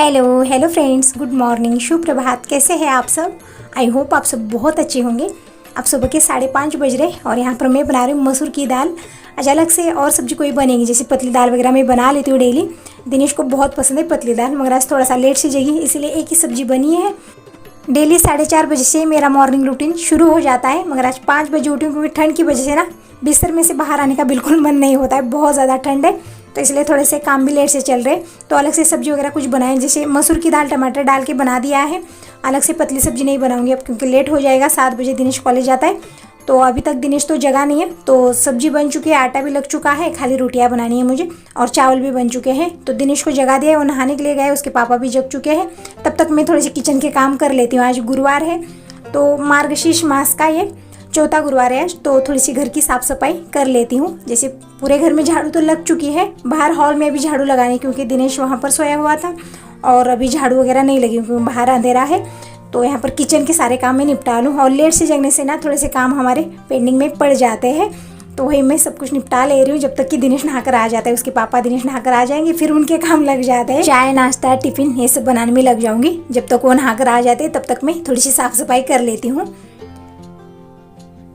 Hello hello friends, good morning, शुभ प्रभात। कैसे हैं आप सब? आई होप आप सब बहुत अच्छे होंगे। अब सुबह के 5:30 बज रहे और यहाँ पर मैं बना रही हूँ मसूर की दाल। आज अलग से और सब्जी कोई बनेगी, जैसे पतली दाल वगैरह मैं बना लेती हूँ डेली। दिनेश को बहुत पसंद है पतली दाल, मगर आज थोड़ा सा लेट से जगी, इसीलिए एक ही सब्जी बनी है। डेली 4:30 बजे से मेरा मॉर्निंग रूटीन शुरू हो जाता है, मगर आज 5 बजे उठी हूँ क्योंकि ठंड की वजह से ना बिस्तर में से बाहर आने का बिल्कुल मन नहीं होता है, बहुत ज़्यादा ठंड है, तो इसलिए थोड़े से काम भी लेट से चल रहे। तो अलग से सब्जी वगैरह कुछ बनाएं, जैसे मसूर की दाल टमाटर डाल के बना दिया है। अलग से पतली सब्जी नहीं बनाऊंगी अब, क्योंकि लेट हो जाएगा। 7 बजे दिनेश कॉलेज जाता है, तो अभी तक दिनेश तो जगा नहीं है। तो सब्जी बन चुकी है, आटा भी लग चुका है, खाली रोटियां बनानी है मुझे, और चावल भी बन चुके हैं। तो दिनेश को जगा दिया है, वो नहाने के लिए गए, उसके पापा भी जग चुके हैं। तब तक मैं थोड़े से किचन के काम कर लेती हूँ। आज गुरुवार है, तो मार्गशीर्ष मास का ये चौथा गुरुवार है आज, तो थोड़ी सी घर की साफ सफाई कर लेती हूँ। जैसे पूरे घर में झाड़ू तो लग चुकी है, बाहर हॉल में भी झाड़ू लगानी, क्योंकि दिनेश वहाँ पर सोया हुआ था और अभी झाड़ू वगैरह नहीं लगी क्योंकि बाहर अंधेरा है। तो यहाँ पर किचन के सारे काम मैं निपटा लूँ, और लेट से जगने से ना थोड़े से काम हमारे पेंडिंग में पड़ जाते हैं, तो वही मैं सब कुछ निपटा ले रही हूँ जब तक कि दिनेश नहाकर आ जाता है। उसके पापा दिनेश नहाकर आ जाएंगे, फिर उनके काम लग जाते हैं। चाय नाश्ता टिफिन ये सब बनाने में लग जाऊंगी। जब तक वो नहाकर आ जाते हैं तब तक मैं थोड़ी सी साफ सफाई कर लेती हूँ।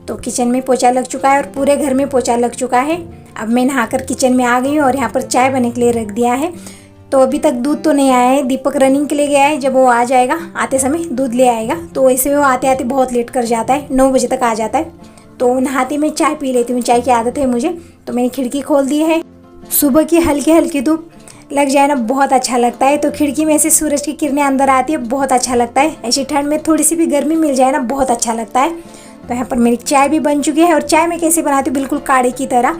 तो किचन में पोछा लग चुका है और पूरे घर में पोछा लग चुका है। अब मैं नहाकर किचन में आ गई हूँ और यहाँ पर चाय बनने के लिए रख दिया है। तो अभी तक दूध तो नहीं आया है, दीपक रनिंग के लिए गया है, जब वो आ जाएगा आते समय दूध ले आएगा। तो वैसे वो आते आते बहुत लेट कर जाता है, 9 बजे तक आ जाता है। तो नहाते में चाय पी लेती हूँ, चाय की आदत है मुझे। तो मैंने खिड़की खोल दी है। सुबह की हल्की हल्की धूप लग जाए ना बहुत अच्छा लगता है, तो खिड़की में से सूरज की किरणें अंदर आती है, बहुत अच्छा लगता है। ऐसी ठंड में थोड़ी सी भी गर्मी मिल जाए ना बहुत अच्छा लगता है। तो यहाँ पर मेरी चाय भी बन चुकी है, और चाय मैं कैसे बनाती हूँ, बिल्कुल काढ़े की तरह।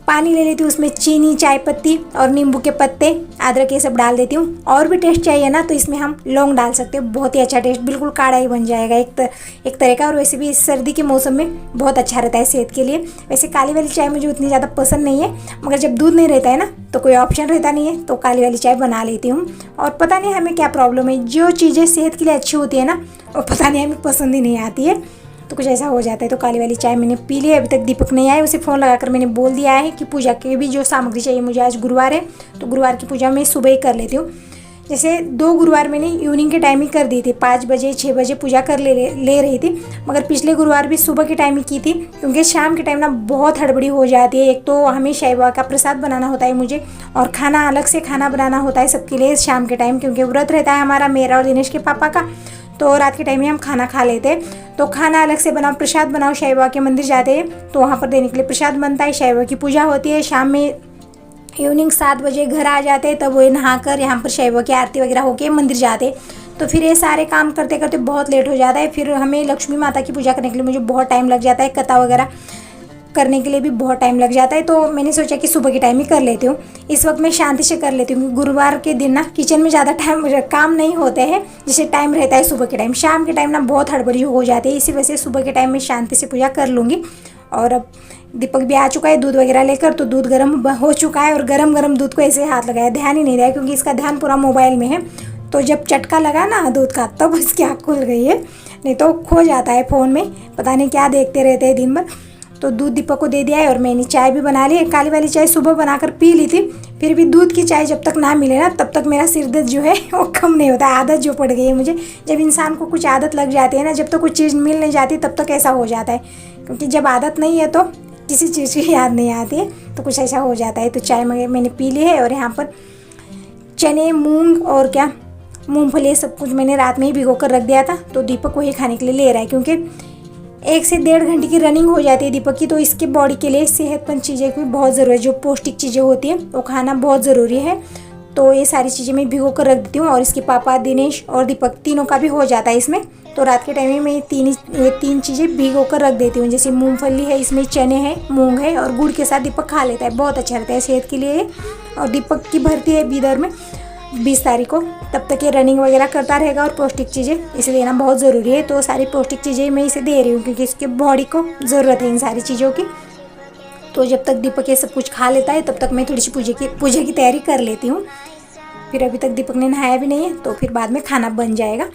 पानी ले लेती हूँ, उसमें चीनी, चाय पत्ती और नींबू के पत्ते, अदरक ये सब डाल देती हूँ। और भी टेस्ट चाहिए ना तो इसमें हम लौंग डाल सकते हैं, बहुत ही अच्छा टेस्ट, बिल्कुल काढ़ा ही बन जाएगा एक तरह का। और वैसे भी सर्दी के मौसम में बहुत अच्छा रहता है सेहत के लिए। वैसे काली वाली चाय मुझे उतनी ज़्यादा पसंद नहीं है, मगर जब दूध नहीं रहता है ना तो कोई ऑप्शन रहता नहीं है, तो काली वाली चाय बना लेती हूँ। और पता नहीं हमें क्या प्रॉब्लम है, जो चीज़ें सेहत के लिए अच्छी होती है ना वो पता नहीं हमें पसंद ही नहीं आती है, तो कुछ ऐसा हो जाता है। तो काली वाली चाय मैंने पी ली है। अभी तक दीपक नहीं आए, उसे फ़ोन लगाकर मैंने बोल दिया है कि पूजा की भी जो सामग्री चाहिए मुझे, आज गुरुवार है तो गुरुवार की पूजा मैं सुबह ही कर लेती हूँ। जैसे 2 गुरुवार मैंने इवनिंग के टाइम ही कर दी थी, 5 बजे 6 बजे पूजा कर ले रही थी, मगर पिछले गुरुवार भी सुबह के टाइम ही की थी, क्योंकि शाम के टाइम ना बहुत हड़बड़ी हो जाती है। एक तो हमें साईं बाबा का प्रसाद बनाना होता है मुझे, और खाना अलग से खाना बनाना होता है सबके लिए शाम के टाइम, क्योंकि व्रत रहता है हमारा, मेरा और दिनेश के पापा का। तो रात के टाइम में हम खाना खा लेते हैं, तो खाना अलग से बनाओ, प्रसाद बनाओ। साईं बाबा के मंदिर जाते हैं तो वहाँ पर देने के लिए प्रसाद बनता है, साईं बाबा की पूजा होती है। शाम में इवनिंग 7 बजे घर आ जाते हैं, तब वो नहाकर यहाँ पर साईं बाबा की आरती वगैरह होके मंदिर जाते हैं। तो फिर ये सारे काम करते करते बहुत लेट हो जाता है। फिर हमें लक्ष्मी माता की पूजा करने के लिए मुझे बहुत टाइम लग जाता है, कथा वगैरह करने के लिए भी बहुत टाइम लग जाता है। तो मैंने सोचा कि सुबह के टाइम ही कर लेती हूँ। इस वक्त मैं शांति से कर लेती हूँ, क्योंकि गुरुवार के दिन ना किचन में ज़्यादा काम नहीं होते हैं, जैसे टाइम रहता है सुबह के टाइम। शाम के टाइम ना बहुत हड़बड़ी हो जाती है, इसी वजह से सुबह के टाइम में शांति से पूजा कर लूँगी। और अब दीपक भी आ चुका है दूध वगैरह लेकर, तो दूध गर्म हो चुका है, और गरम दूध को ऐसे हाथ लगाया, ध्यान ही नहीं रहा, क्योंकि इसका ध्यान पूरा मोबाइल में है। तो जब चटका लगा ना दूध का, तब इसकी आँख खुल गई है, नहीं तो खो जाता है फ़ोन में, पता नहीं क्या देखते रहते हैं दिन भर। तो दूध दीपक को दे दिया है, और मैंने चाय भी बना ली है। काली वाली चाय सुबह बनाकर पी ली थी, फिर भी दूध की चाय जब तक ना मिले ना तब तक मेरा सिर दर्द जो है वो कम नहीं होता है। आदत जो पड़ गई है मुझे, जब इंसान को कुछ आदत लग जाती है ना, जब तक कुछ चीज़ मिल नहीं जाती तब तक ऐसा हो जाता है, क्योंकि जब आदत नहीं है तो किसी चीज़ की याद नहीं आती है, तो कुछ ऐसा हो जाता है। तो चाय मैंने पी ली है, और यहाँ पर चने, मूँग और क्या मूँगफली सब कुछ मैंने रात में ही भिगो कर रख दिया था, तो दीपक वही खाने के लिए ले रहा है, क्योंकि 1 से 1.5 घंटे की रनिंग हो जाती है दीपक की। तो इसके बॉडी के लिए सेहतमंद चीज़ें की बहुत ज़रूरी है, जो पौष्टिक चीज़ें होती हैं वो खाना बहुत ज़रूरी है। तो ये सारी चीज़ें मैं भिगो कर रख देती हूँ, और इसके पापा दिनेश और दीपक तीनों का भी हो जाता है इसमें। तो रात के टाइम में मैं ये तीन चीज़ें भिगो कर रख देती हूँ। जैसे मूंगफली है, इसमें चने हैं, मूंग है, और गुड़ के साथ दीपक खा लेता है, बहुत अच्छा रहता है सेहत के लिए। और दीपक की भर्ती है बीदर में 20 तारीख को, तब तक ये रनिंग वगैरह करता रहेगा, और पौष्टिक चीज़ें इसे देना बहुत ज़रूरी है। तो सारी पौष्टिक चीज़ें मैं इसे दे रही हूँ, क्योंकि इसके बॉडी को ज़रूरत है इन सारी चीज़ों की। तो जब तक दीपक ये सब कुछ खा लेता है तब तक मैं थोड़ी सी पूजा की तैयारी कर लेती हूँ। फिर अभी तक दीपक ने नहाया भी नहीं है, तो फिर बाद में खाना बन जाएगा।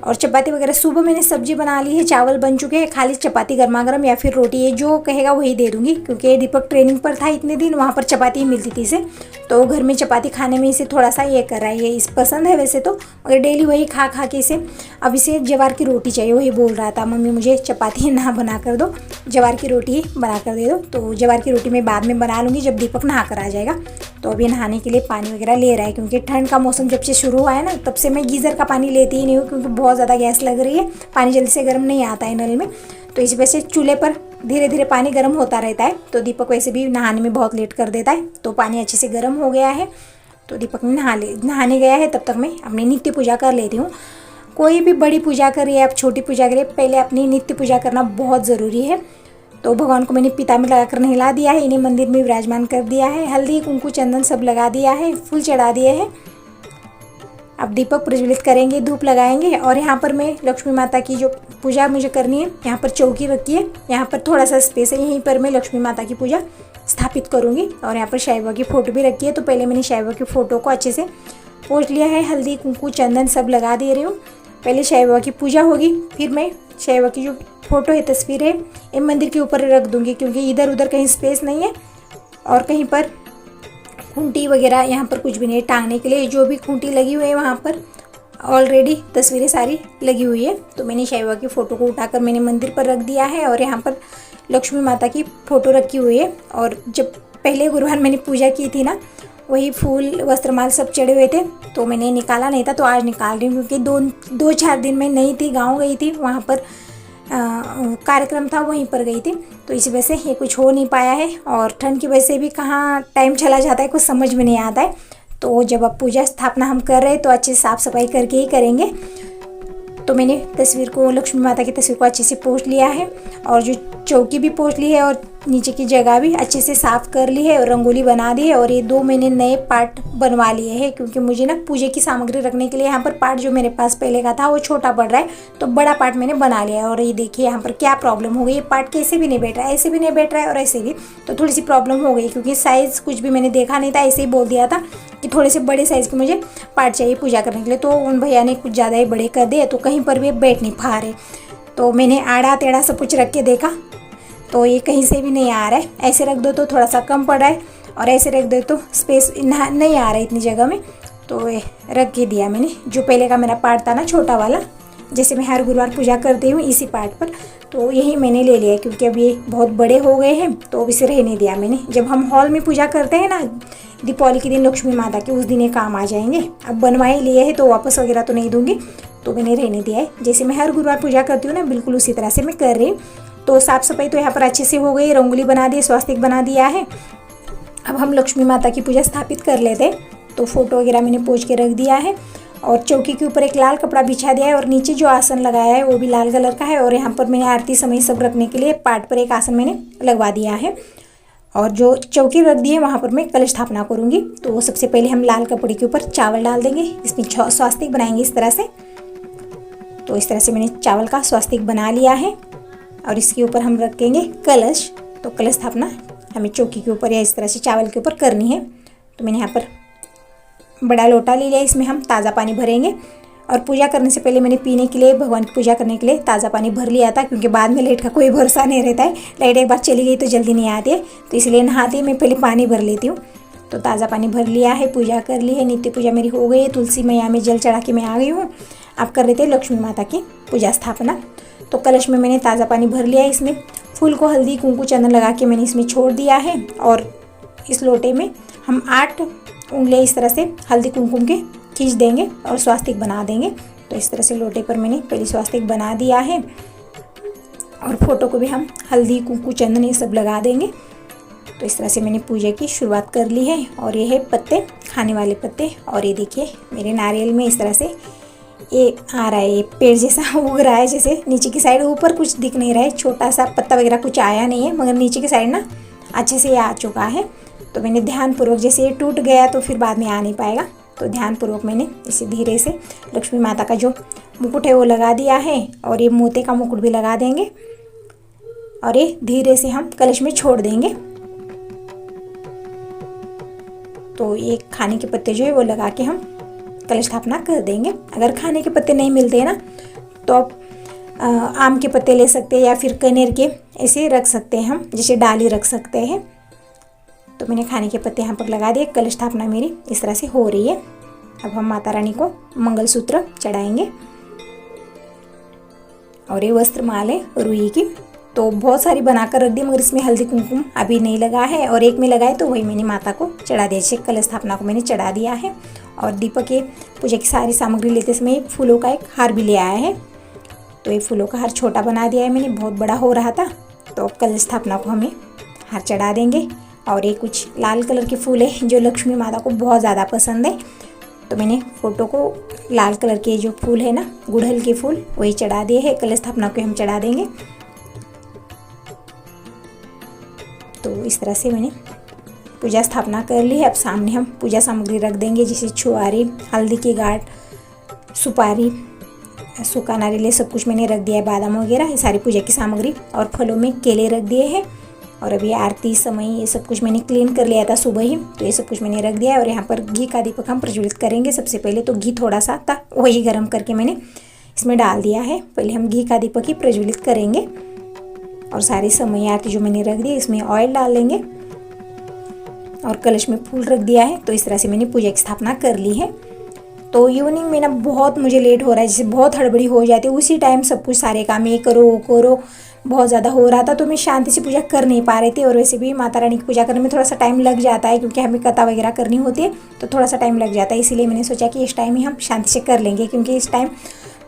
और चपाती वगैरह सुबह मैंने सब्जी बना ली है, चावल बन चुके हैं, खाली चपाती गर्मा गर्म या फिर रोटी, ये जो कहेगा वही दे दूंगी, क्योंकि दीपक ट्रेनिंग पर था इतने दिन, वहाँ पर चपाती ही मिलती थी इसे, तो घर में चपाती खाने में इसे थोड़ा सा ये कर रहा है, ये इस पसंद है वैसे तो, मगर डेली वही खा खा के इसे अब इसे ज्वार की रोटी चाहिए। वही बोल रहा था मम्मी मुझे चपाती ना बना कर दो, ज्वार की रोटी बना कर दे दो। तो ज्वार की रोटी मैं बाद में बना लूँगी जब दीपक नहा कर आ जाएगा। तो अभी नहाने के लिए पानी वगैरह ले रहा है, क्योंकि ठंड का मौसम जब से शुरू हुआ है ना, तब से मैं गीज़र का पानी लेती ही नहीं हूँ, क्योंकि बहुत ज़्यादा गैस लग रही है, पानी जल्दी से गर्म नहीं आता है नल में। तो इस वजह से चूल्हे पर धीरे धीरे पानी गर्म होता रहता है। तो दीपक वैसे भी नहाने में बहुत लेट कर देता है, तो पानी अच्छे से गर्म हो गया है, तो दीपक नहाने गया है, तब तक मैं अपनी नित्य पूजा कर लेती हूँ। कोई भी बड़ी पूजा करिए आप छोटी पूजा करिए, पहले अपनी नित्य पूजा करना बहुत ज़रूरी है। तो भगवान को मैंने पिता में लगाकर नहला दिया है, इन्हें मंदिर में विराजमान कर दिया है, हल्दी कुंकू चंदन सब लगा दिया है, फूल चढ़ा दिए हैं। अब दीपक प्रज्वलित करेंगे, धूप लगाएंगे। और यहाँ पर मैं लक्ष्मी माता की जो पूजा मुझे करनी है, यहाँ पर चौकी रखी है, यहाँ पर थोड़ा सा स्पेस है, यहीं पर मैं लक्ष्मी माता की पूजा स्थापित करूँगी। और यहाँ पर साईं बाबा की फ़ोटो भी रखी है, तो पहले मैंने साईं बाबा की फ़ोटो को अच्छे से पोंछ लिया है, हल्दी कुंकू चंदन सब लगा दे रही हूँ। पहले साईं बाबा की पूजा होगी, फिर मैं साईं बाबा की जो फ़ोटो है, तस्वीर है, ये मंदिर के ऊपर रख दूँगी, क्योंकि इधर उधर कहीं स्पेस नहीं है और कहीं पर खूंटी वगैरह यहाँ पर कुछ भी नहीं टांगने के लिए। जो भी खूंटी लगी हुई है वहाँ पर ऑलरेडी तस्वीरें सारी लगी हुई है। तो मैंने साईं बाबा की फ़ोटो को उठाकर मैंने मंदिर पर रख दिया है, और यहाँ पर लक्ष्मी माता की फ़ोटो रखी हुई है। और जब पहले गुरुवार मैंने पूजा की थी ना, वही फूल वस्त्रमाल सब चढ़े हुए थे, तो मैंने निकाला नहीं था, तो आज निकाल रही हूँ, क्योंकि 2-4 दिन में नहीं थी, गाँव गई थी, वहाँ पर कार्यक्रम था, वहीं पर गई थी, तो इसी वजह से ये कुछ हो नहीं पाया है। और ठंड की वजह से भी कहाँ टाइम चला जाता है, कुछ समझ में नहीं आता है। तो जब अब पूजा स्थापना हम कर रहे हैं तो अच्छे से साफ़ सफाई करके ही करेंगे। तो मैंने तस्वीर को, लक्ष्मी माता की तस्वीर को अच्छे से पोंछ लिया है, और जो चौकी भी पोंछ ली है, और नीचे की जगह भी अच्छे से साफ़ कर ली है, और रंगोली बना दी है। और ये 2 मैंने नए पार्ट बनवा लिए हैं, क्योंकि मुझे ना पूजा की सामग्री रखने के लिए यहाँ पर पार्ट जो मेरे पास पहले का था वो छोटा पड़ रहा है, तो बड़ा पार्ट मैंने बना लिया है। और ये देखिए यहाँ पर क्या प्रॉब्लम हो गई, ये पार्ट कैसे भी नहीं बैठ रहा है, ऐसे भी नहीं बैठ रहा है और ऐसे भी, तो थोड़ी सी प्रॉब्लम हो गई, क्योंकि साइज़ कुछ भी मैंने देखा नहीं था, ऐसे ही बोल दिया था कि थोड़े से बड़े साइज़ के मुझे पार्ट चाहिए पूजा करने के लिए। तो उन भैया ने कुछ ज़्यादा ही बड़े कर दिए, तो कहीं पर भी बैठ नहीं पा रहे। तो मैंने आड़ा टेढ़ा सब कुछ रख के देखा, तो ये कहीं से भी नहीं आ रहा है। ऐसे रख दो तो थोड़ा सा कम पड़ रहा है, और ऐसे रख दो तो स्पेस नहीं आ रहा है इतनी जगह में, तो ये रख के दिया मैंने। जो पहले का मेरा पार्ट था ना छोटा वाला, जैसे मैं हर गुरुवार पूजा करती हूँ इसी पार्ट पर, तो यही मैंने ले लिया, क्योंकि अब ये बहुत बड़े हो गए हैं, तो अब इसे रहने दिया मैंने। जब हम हॉल में पूजा करते हैं ना दीपावली के दिन लक्ष्मी माता के, उस दिन ये काम आ जाएंगे। अब बनवाए लिए हैं तो वापस वगैरह तो नहीं दूँगी, तो मैंने रहने दिया है। जैसे मैं हर गुरुवार पूजा करती हूँ ना, बिल्कुल उसी तरह से मैं कर रही हूँ। तो साफ़ सफाई तो यहाँ पर अच्छे से हो गई, रंगोली बना दी, स्वास्तिक बना दिया है। अब हम लक्ष्मी माता की पूजा स्थापित कर लेते हैं। तो फ़ोटो वगैरह मैंने पोंछ के रख दिया है, और चौकी के ऊपर एक लाल कपड़ा बिछा दिया है, और नीचे जो आसन लगाया है वो भी लाल कलर का है। और यहाँ पर मैंने आरती समय सब रखने के लिए पार्ट पर एक आसन मैंने लगवा दिया है, और जो चौकी रख दी है वहाँ पर मैं कलश स्थापना करूँगी। तो सबसे पहले हम लाल कपड़े के ऊपर चावल डाल देंगे, इसमें स्वास्तिक बनाएंगे इस तरह से। तो इस तरह से मैंने चावल का स्वास्तिक बना लिया है, और इसके ऊपर हम रखेंगे कलश। तो कलश स्थापना हमें चौकी के ऊपर या इस तरह से चावल के ऊपर करनी है। तो मैंने यहाँ पर बड़ा लोटा ले लिया, इसमें हम ताज़ा पानी भरेंगे। और पूजा करने से पहले मैंने पीने के लिए, भगवान की पूजा करने के लिए ताज़ा पानी भर लिया था, क्योंकि बाद में लाइट का कोई भरोसा नहीं रहता है, लाइट एक बार चली गई तो जल्दी नहीं आती है, तो इसलिए नहाते मैं पहले पानी भर लेती हूँ। तो ताज़ा पानी भर लिया है, पूजा कर ली है, नित्य पूजा मेरी हो गई है, तुलसी मैया में जल चढ़ा के मैं आ गई हूँ। अब कर रहे थे लक्ष्मी माता की पूजा स्थापना। तो कलश में मैंने ताज़ा पानी भर लिया है, इसमें फूल को हल्दी कुंकू चंदन लगा के मैंने इसमें छोड़ दिया है। और इस लोटे में हम 8 उंगलियां इस तरह से हल्दी कुमकुम के खींच देंगे और स्वास्तिक बना देंगे। तो इस तरह से लोटे पर मैंने पहले स्वास्तिक बना दिया है, और फोटो को भी हम हल्दी कुंकू चंदन ये सब लगा देंगे। तो इस तरह से मैंने पूजा की शुरुआत कर ली है। और ये है पत्ते, खाने वाले पत्ते। और ये देखिए मेरे नारियल में इस तरह से ये आ रहा है, ये पेड़ जैसा उग रहा है, जैसे नीचे की साइड। ऊपर कुछ दिख नहीं रहा है, छोटा सा पत्ता वगैरह कुछ आया नहीं है, मगर नीचे की साइड ना अच्छे से ये आ चुका है। तो मैंने ध्यानपूर्वक, जैसे ये टूट गया तो फिर बाद में आ नहीं पाएगा, तो ध्यानपूर्वक मैंने इसे धीरे से लक्ष्मी माता का जो मुकुट है वो लगा दिया है। और ये मोती का मुकुट भी लगा देंगे, और ये धीरे से हम कलश में छोड़ देंगे। तो ये खाने के पत्ते जो है वो लगा के हम कलश स्थापना कर देंगे। अगर खाने के पत्ते नहीं मिलते हैं ना तो आप आम के पत्ते ले सकते हैं या फिर कनेर के ऐसे रख सकते हैं, हम जैसे डाली रख सकते हैं। तो मैंने खाने के पत्ते यहाँ पर लगा दिए। कलश स्थापना मेरी इस तरह से हो रही है। अब हम माता रानी को मंगलसूत्र चढ़ाएंगे और ये वस्त्र माल है रुई की। तो बहुत सारी बनाकर रख दी मगर इसमें हल्दी कुमकुम अभी नहीं लगा है, और एक में लगा है तो वही मैंने माता को चढ़ा दिया। जैसे कलश स्थापना को मैंने चढ़ा दिया है। और दीपक के पूजा की सारी सामग्री लेते समय फूलों का एक हार भी ले आया है। तो ये फूलों का हार छोटा बना दिया है मैंने, बहुत बड़ा हो रहा था। तो कलश स्थापना को हमें हार चढ़ा देंगे। और ये कुछ लाल कलर के फूल है जो लक्ष्मी माता को बहुत ज़्यादा पसंद है। तो मैंने फोटो को लाल कलर के जो फूल है ना, गुड़हल के फूल, वही चढ़ा दिए हैं। कलश स्थापना को हम चढ़ा देंगे। तो इस तरह से मैंने पूजा स्थापना कर ली है। अब सामने हम पूजा सामग्री रख देंगे, जैसे छुआरी, हल्दी की गांठ, सुपारी, सूखा नारियल, सब कुछ मैंने रख दिया है, बादाम वगैरह, ये सारी पूजा की सामग्री। और फलों में केले रख दिए हैं। और अभी आरती समय ये सब कुछ मैंने क्लीन कर लिया था सुबह ही, तो ये सब कुछ मैंने रख दिया है। और यहाँ पर घी का दीपक हम प्रज्वलित करेंगे। सबसे पहले तो घी थोड़ा सा था, वही गर्म करके मैंने इसमें डाल दिया है। पहले हम घी का दीपक ही प्रज्वलित करेंगे। और सारी समय आरती जो मैंने रख दी इसमें ऑयल डाल लेंगे। और कलश में फूल रख दिया है। तो इस तरह से मैंने पूजा की स्थापना कर ली है। तो इवनिंग में ना बहुत मुझे लेट हो रहा है, जैसे बहुत हड़बड़ी हो जाती है, उसी टाइम सब कुछ सारे काम ये करो वो करो, बहुत ज़्यादा हो रहा था। तो मैं शांति से पूजा कर नहीं पा रही थी। और वैसे भी माता रानी की पूजा करने में थोड़ा सा टाइम लग जाता है, क्योंकि हमें कथा वगैरह करनी होती है, तो थोड़ा सा टाइम लग जाता है। इसीलिए मैंने सोचा कि इस टाइम ही हम शांति से कर लेंगे, क्योंकि इस टाइम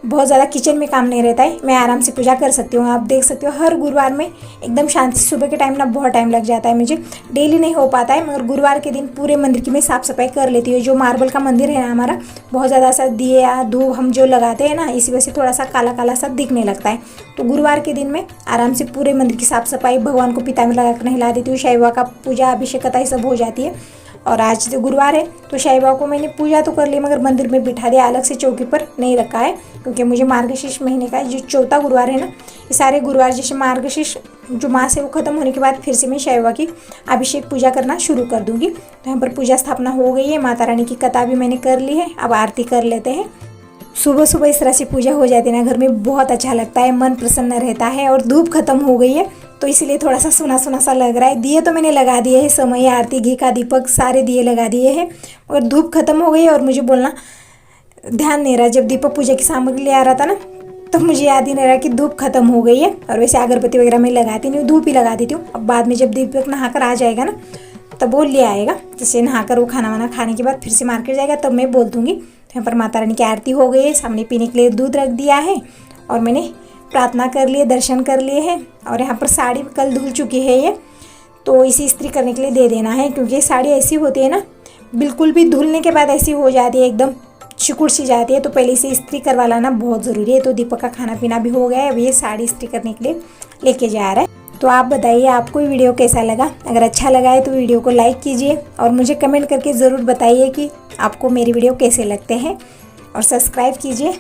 बहुत ज़्यादा किचन में काम नहीं रहता है, मैं आराम से पूजा कर सकती हूँ। आप देख सकते हो हर गुरुवार में एकदम शांति से, सुबह के टाइम ना बहुत टाइम लग जाता है मुझे, डेली नहीं हो पाता है, मगर गुरुवार के दिन पूरे मंदिर की मैं साफ़ सफाई कर लेती हूँ। जो मार्बल का मंदिर है ना हमारा, बहुत ज़्यादा सा दिए या धूप हम जो लगाते हैं ना, इसी वजह से थोड़ा सा काला काला सा दिखने लगता है। तो गुरुवार के दिन में आराम से पूरे मंदिर की साफ़ सफाई, भगवान को पिता में लगा कर नहला देती हूँ, शाही बाबा का पूजा अभिषेक कथा सब हो जाती है। और आज तो गुरुवार है तो शाही बाबा को मैंने पूजा तो कर ली, मगर मंदिर में बिठा दिया, अलग से चौकी पर नहीं रखा है, क्योंकि मुझे मार्गशीर्ष महीने का जो चौथा गुरुवार है ना, ये सारे गुरुवार जैसे मार्गशीर्ष जो मास है वो खत्म होने के बाद फिर से मैं शाही बाबा की अभिषेक पूजा करना शुरू कर दूंगी। तो यहाँ पर पूजा स्थापना हो गई है। माता रानी की कथा भी मैंने कर ली है। अब आरती कर लेते हैं। सुबह सुबह इस तरह से पूजा हो जाती है ना, घर में बहुत अच्छा लगता है, मन प्रसन्न रहता है। और धूप खत्म हो गई है तो इसलिए थोड़ा सा सुना सुना सा लग रहा है। दिए तो मैंने लगा दिए हैं, समय आरती, घी का दीपक, सारे दिए लगा दिए हैं, और धूप खत्म हो गई है। और मुझे बोलना ध्यान नहीं रहा, जब दीपक पूजा की सामग्री ले आ रहा था ना, तो मुझे याद ही नहीं रहा कि धूप खत्म हो गई है। और वैसे अगरबत्ती वगैरह मैं लगाती नहीं हूँ, धूप ही लगा देती हूँ। अब बाद में जब दीपक नहाकर आ जाएगा ना, तब वो ले आएगा। जैसे नहाकर वो खाना वाना खाने के बाद फिर से मार्केट जाएगा, तब मैं बोल दूँगी। तो यहाँ पर माता रानी की आरती हो गई है, सामने पीने के लिए दूध रख दिया है, और मैंने प्रार्थना कर लिए, दर्शन कर लिए हैं। और यहाँ पर साड़ी कल धुल चुकी है ये, तो इसे इस्त्री करने के लिए दे देना है, क्योंकि साड़ी ऐसी होती है ना, बिल्कुल भी धुलने के बाद ऐसी हो जाती है, एकदम सिकुड़ सी जाती है। तो पहले इसे इस्त्री करवा लाना बहुत ज़रूरी है। तो दीपक का खाना पीना भी हो गया है, अब ये साड़ी इस्त्री करने के लिए लेके जा रहा है। तो आप बताइए आपको ये वीडियो कैसा लगा। अगर अच्छा लगा है तो वीडियो को लाइक कीजिए, और मुझे कमेंट करके ज़रूर बताइए कि आपको मेरी वीडियो कैसे लगते हैं, और सब्सक्राइब कीजिए।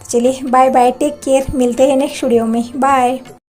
चलिए बाय बाय, टेक केयर, मिलते हैं नेक्स्ट वीडियो में, बाय।